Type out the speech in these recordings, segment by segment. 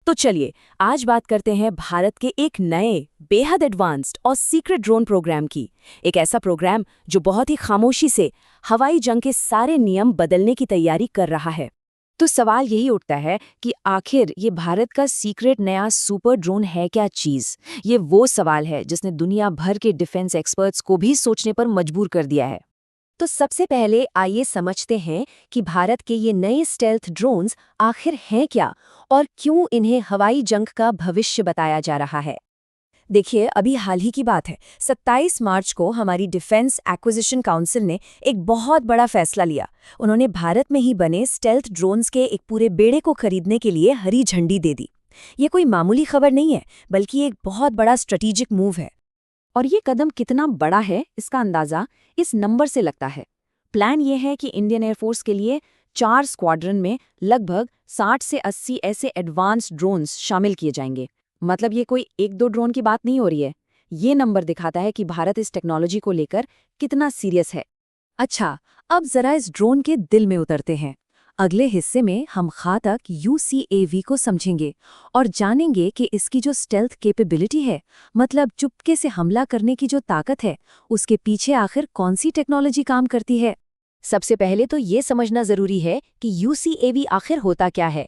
तो चलिए आज बात करते हैं भारत के एक नए बेहद एडवांस्ड और सीक्रेट ड्रोन प्रोग्राम की। एक ऐसा प्रोग्राम जो बहुत ही खामोशी से हवाई जंग के सारे नियम बदलने की तैयारी कर रहा है। तो सवाल यही उठता है कि आखिर ये भारत का सीक्रेट नया सुपर ड्रोन है क्या चीज। ये वो सवाल है जिसने दुनिया भर के डिफेंस एक्सपर्ट्स को भी सोचने पर मजबूर कर दिया है। तो सबसे पहले आइए समझते हैं कि भारत के ये नए स्टेल्थ ड्रोन्स आखिर हैं क्या और क्यों इन्हें हवाई जंग का भविष्य बताया जा रहा है। देखिए, अभी हाल ही की बात है, 27 मार्च को हमारी डिफेंस एक्विजिशन काउंसिल ने एक बहुत बड़ा फैसला लिया। उन्होंने भारत में ही बने स्टेल्थ ड्रोन्स के एक पूरे बेड़े को खरीदने के लिए हरी झंडी दे दी। ये कोई मामूली खबर नहीं है, बल्कि एक बहुत बड़ा स्ट्रेटेजिक मूव है। और ये कदम कितना बड़ा है, इसका अंदाजा इस नंबर से लगता है। प्लान ये है कि इंडियन एयरफोर्स के लिए 4 स्क्वाड्रन में लगभग 60 से 80 ऐसे एडवांस्ड ड्रोन्स शामिल किए जाएंगे। मतलब ये कोई 1-2 ड्रोन की बात नहीं हो रही है। ये नंबर दिखाता है कि भारत इस टेक्नोलॉजी को लेकर कितना सीरियस है। अच्छा, अब जरा इस ड्रोन के दिल में उतरते हैं। अगले हिस्से में हम घातक UCAV को समझेंगे और जानेंगे कि इसकी जो स्टेल्थ कैपेबिलिटी है, मतलब चुपके से हमला करने की जो ताकत है, उसके पीछे आखिर कौन सी टेक्नोलॉजी काम करती है। सबसे पहले तो ये समझना जरूरी है कि UCAV आखिर होता क्या है।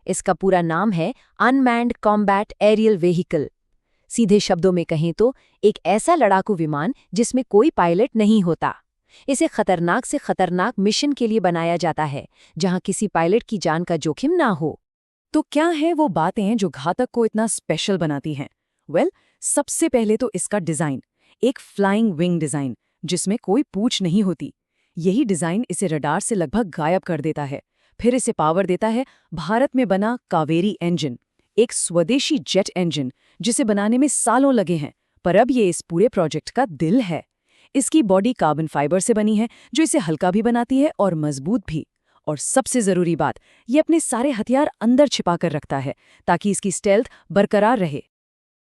इसका पूरा नाम है अनमैन्ड कॉम्बैट एरियल व्हीकल। सीधे शब्दों में कहें तो एक ऐसा लड़ाकू विमान जिसमें कोई पायलट नहीं होता। इसे खतरनाक से खतरनाक मिशन के लिए बनाया जाता है, जहां किसी पायलट की जान का जोखिम ना हो। तो क्या है वो बातें जो घातक को इतना स्पेशल बनाती हैं? सबसे पहले तो इसका डिजाइन, एक फ्लाइंग विंग डिजाइन जिसमें कोई पूंछ नहीं होती। यही डिजाइन इसे रडार से लगभग गायब कर देता है। फिर इसे पावर देता है भारत में बना कावेरी इंजन, एक स्वदेशी जेट इंजन जिसे बनाने में सालों लगे हैं, पर अब ये इस पूरे प्रोजेक्ट का दिल है। इसकी बॉडी कार्बन फाइबर से बनी है, जो इसे हल्का भी बनाती है और मजबूत भी। और सबसे जरूरी बात, ये अपने सारे हथियार अंदर छिपा कर रखता है ताकि इसकी स्टेल्थ बरकरार रहे।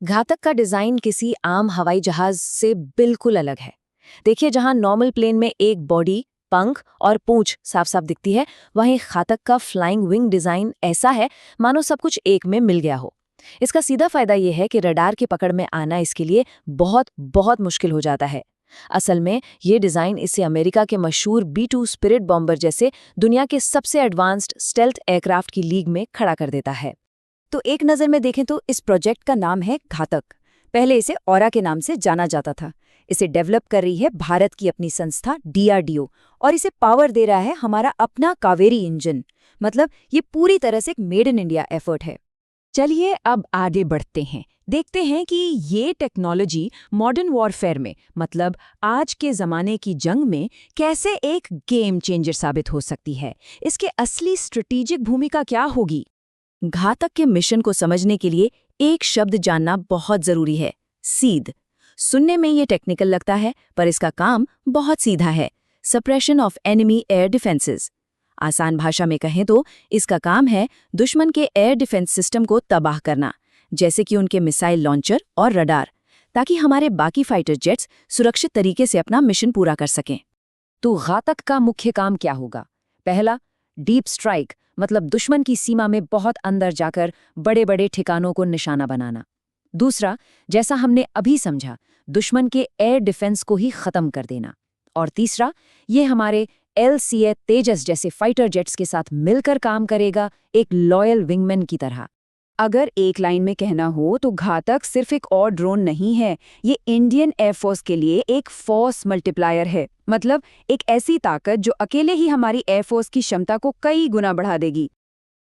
घातक का डिजाइन किसी आम हवाई जहाज से बिल्कुल अलग है। देखिए, जहां नॉर्मल प्लेन में एक बॉडी, पंख और पूंछ साफ साफ दिखती है, वहीं घातक का फ्लाइंग विंग डिजाइन ऐसा है मानो सब कुछ एक में मिल गया हो। इसका सीधा फायदा यह है कि रडार की पकड़ में आना इसके लिए बहुत बहुत मुश्किल हो जाता है। असल में ये डिजाइन इसे अमेरिका के मशहूर B-2 स्पिरिट बॉम्बर जैसे दुनिया के सबसे एडवांस्ड स्टेल्थ एयरक्राफ्ट की लीग में खड़ा कर देता है। तो एक नज़र में देखें तो इस प्रोजेक्ट का नाम है घातक। पहले इसे ऑरा के नाम से जाना जाता था। इसे डेवलप कर रही है भारत की अपनी संस्था DRDO, और इसे पावर दे रहा है हमारा अपना कावेरी इंजन। मतलब ये पूरी तरह से एक मेड इन इंडिया एफर्ट है। चलिए अब आगे बढ़ते हैं, देखते हैं कि ये टेक्नोलॉजी मॉडर्न वॉरफेयर में, मतलब आज के ज़माने की जंग में, कैसे एक गेम चेंजर साबित हो सकती है। इसके असली स्ट्रेटेजिक भूमिका क्या होगी। घातक के मिशन को समझने के लिए एक शब्द जानना बहुत जरूरी है, सीध। सुनने में ये टेक्निकल लगता है, पर इसका काम बहुत सीधा है, suppression of enemy air defences. आसान भाषा में कहें तो इसका काम है दुश्मन के एयर डिफेंस सिस्टम को तबाह करना, जैसे कि उनके मिसाइल लॉन्चर और रडार, ताकि हमारे बाकी फाइटर जेट्स सुरक्षित तरीके से अपना मिशन पूरा कर सकें। तो घातक का मुख्य काम क्या होगा? पहला, डीप स्ट्राइक, मतलब दुश्मन की सीमा में बहुत अंदर जाकर बड़े बड़े ठिकानों को निशाना बनाना। दूसरा, जैसा हमने अभी समझा, दुश्मन के एयर डिफेंस को ही खत्म कर देना। और तीसरा, ये हमारे LCA तेजस जैसे फाइटर जेट्स के साथ मिलकर काम करेगा, एक लॉयल विंगमैन की तरह। अगर एक लाइन में कहना हो तो घातक सिर्फ एक और ड्रोन नहीं है, ये इंडियन एयरफोर्स के लिए एक फोर्स मल्टीप्लायर है। मतलब एक ऐसी ताकत जो अकेले ही हमारी एयरफोर्स की क्षमता को कई गुना बढ़ा देगी।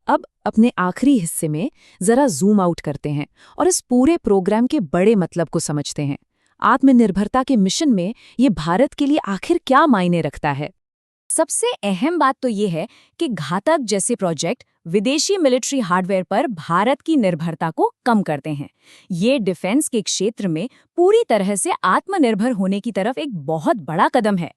अब अपने आखिरी हिस्से में जरा जूम आउट करते हैं और इस पूरे प्रोग्राम के बड़े मतलब को समझते हैं। आत्मनिर्भरता के मिशन में ये भारत के लिए आखिर क्या मायने रखता है। सबसे अहम बात तो ये है कि घातक जैसे प्रोजेक्ट विदेशी मिलिट्री हार्डवेयर पर भारत की निर्भरता को कम करते हैं। ये डिफेंस के क्षेत्र में पूरी तरह से आत्मनिर्भर होने की तरफ एक बहुत बड़ा कदम है।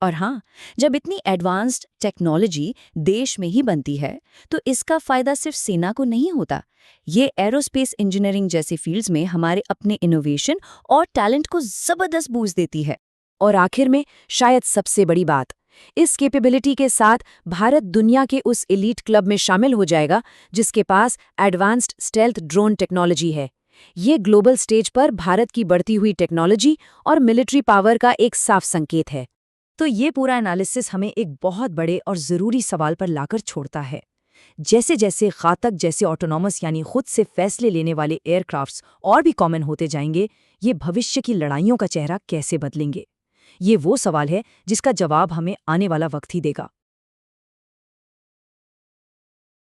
और हाँ, जब इतनी एडवांस्ड टेक्नोलॉजी देश में ही बनती है तो इसका फायदा सिर्फ सेना को नहीं होता। ये एरोस्पेस इंजीनियरिंग जैसे फील्ड्स में हमारे अपने इनोवेशन और टैलेंट को जबरदस्त बूस्ट देती है। और आखिर में शायद सबसे बड़ी बात, इस कैपेबिलिटी के साथ भारत दुनिया के उस एलीट क्लब में शामिल हो जाएगा जिसके पास एडवांस्ड स्टेल्थ ड्रोन टेक्नोलॉजी है। ये ग्लोबल स्टेज पर भारत की बढ़ती हुई टेक्नोलॉजी और मिलिट्री पावर का एक साफ संकेत है। तो ये पूरा एनालिसिस हमें एक बहुत बड़े और ज़रूरी सवाल पर लाकर छोड़ता है। जैसे जैसे घातक जैसे ऑटोनॉमस यानी खुद से फैसले लेने वाले एयरक्राफ्ट्स और भी कॉमन होते जाएंगे, ये भविष्य की लड़ाइयों का चेहरा कैसे बदलेंगे? ये वो सवाल है जिसका जवाब हमें आने वाला वक्त ही देगा।